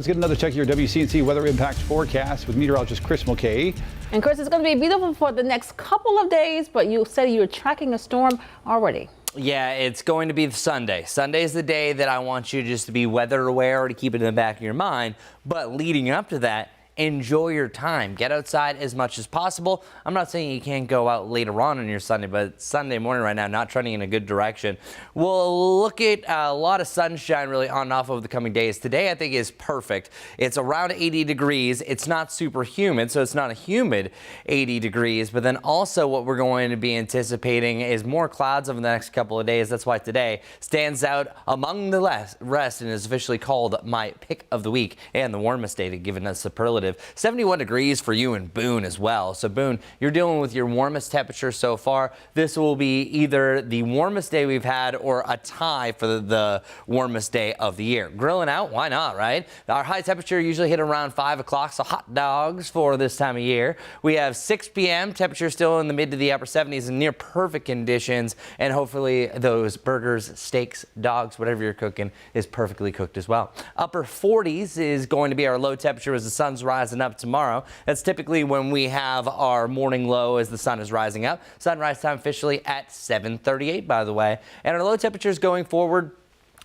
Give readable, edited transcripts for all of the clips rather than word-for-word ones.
Let's get another check of your WCNC weather impact forecast with meteorologist Chris Mulcahy. And Chris, it's going to be beautiful for the next couple of days, but you said you're tracking a storm already. Yeah, it's going to be Sunday. Sunday is the day that I want you just to be weather aware, to keep it in the back of your mind. But leading up to that, enjoy your time. Get outside as much as possible. I'm not saying you can't go out later on your Sunday, but it's Sunday morning right now, not trending in a good direction. We'll look at a lot of sunshine really on and off over the coming days. Today, I think, is perfect. It's around 80 degrees. It's not super humid, so it's not a humid 80 degrees. But then also what we're going to be anticipating is more clouds over the next couple of days. That's why today stands out among the rest and is officially called my pick of the week and the warmest day, to give it a superlative. 71 degrees for you in Boone as well. So Boone, you're dealing with your warmest temperature so far. This will be either the warmest day we've had or a tie for the warmest day of the year. Grilling out, why not, right? Our high temperature usually hit around 5 o'clock, so hot dogs for this time of year. We have 6 p.m. temperature still in the mid to the upper 70s and near perfect conditions. And hopefully those burgers, steaks, dogs, whatever you're cooking is perfectly cooked as well. Upper 40s is going to be our low temperature as the sun's rising up tomorrow. That's typically when we have our morning low as the sun is rising up. Sunrise time officially at 7:38, by the way. And our low temperatures going forward,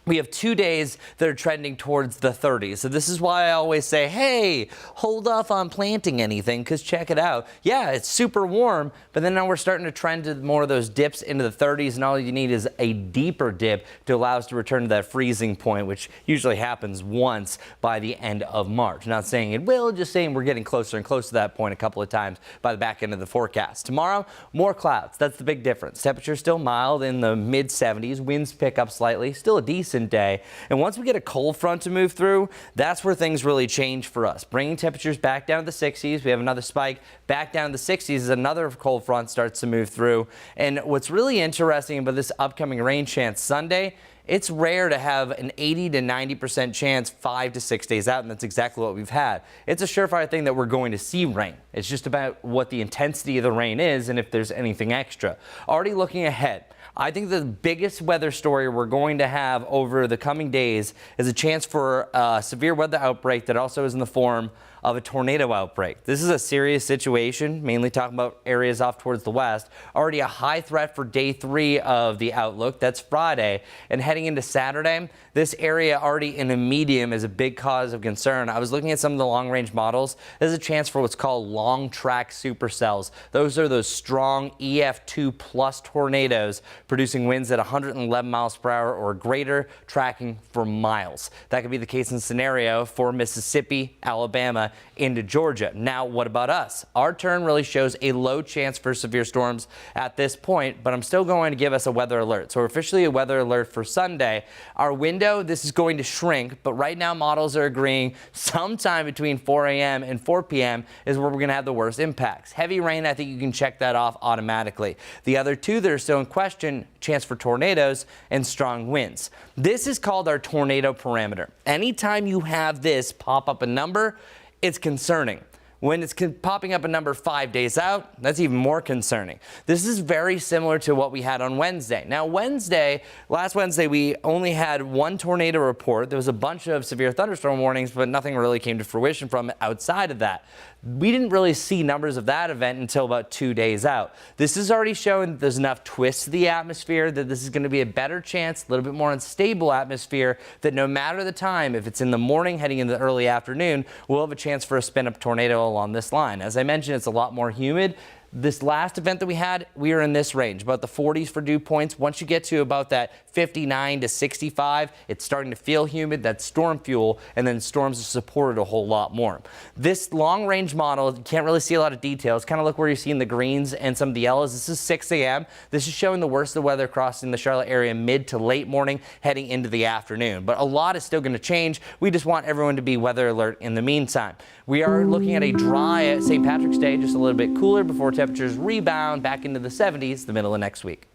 we have 2 days that are trending towards the 30s. So this is why I always say, hey, hold off on planting anything, because check it out. Yeah, it's super warm, but then now we're starting to trend to more of those dips into the 30s, and all you need is a deeper dip to allow us to return to that freezing point, which usually happens once by the end of March. Not saying it will, just saying we're getting closer and closer to that point a couple of times by the back end of the forecast. Tomorrow, more clouds. That's the big difference. Temperature still mild in the mid 70s. Winds pick up slightly. Still a decent day. And once we get a cold front to move through, that's where things really change for us. Bringing temperatures back down to the 60s. We have another spike back down to the 60s as another cold front starts to move through. And what's really interesting about this upcoming rain chance Sunday, it's rare to have an 80 to 90% chance 5 to 6 days out, and that's exactly what we've had. It's a surefire thing that we're going to see rain. It's just about what the intensity of the rain is and if there's anything extra. Already looking ahead, I think the biggest weather story we're going to have over the coming days is a chance for a severe weather outbreak that also is in the form of a tornado outbreak. This is a serious situation, mainly talking about areas off towards the west. Already a high threat for day 3 of the outlook. That's Friday. And heading into Saturday, this area already in a medium is a big cause of concern. I was looking at some of the long-range models. There's a chance for what's called long-track supercells. Those are those strong EF2 plus tornadoes producing winds at 111 miles per hour or greater, tracking for miles. That could be the case in scenario for Mississippi, Alabama, into Georgia. Now, what about us? Our turn really shows a low chance for severe storms at this point, but I'm still going to give us a weather alert. So we're officially a weather alert for Sunday. Our window, this is going to shrink, but right now models are agreeing sometime between 4 a.m. and 4 p.m. is where we're going to have the worst impacts. Heavy rain, I think you can check that off automatically. The other two that are still in question, chance for tornadoes and strong winds. This is called our tornado parameter. Anytime you have this pop up a number, it's concerning. When it's popping up a number 5 days out, that's even more concerning. This is very similar to what we had on Wednesday. Now, last Wednesday, we only had one tornado report. There was a bunch of severe thunderstorm warnings, but nothing really came to fruition from it outside of that. We didn't really see numbers of that event until about 2 days out. This is already showing that there's enough twist to the atmosphere that this is going to be a better chance, a little bit more unstable atmosphere, that no matter the time, if it's in the morning heading into the early afternoon, we'll have a chance for a spin-up tornado along this line. As I mentioned, it's a lot more humid. This last event that we had, we were in this range, about the 40s for dew points. Once you get to about that 59 to 65, it's starting to feel humid. That's storm fuel, and then storms are supported a whole lot more. This long-range model, you can't really see a lot of details. Kind of look where you're seeing the greens and some of the yellows. This is 6 a.m. This is showing the worst of the weather crossing the Charlotte area mid to late morning, heading into the afternoon. But a lot is still going to change. We just want everyone to be weather alert in the meantime. We are looking at a dry St. Patrick's Day, just a little bit cooler before temperatures rebound back into the 70s the middle of next week.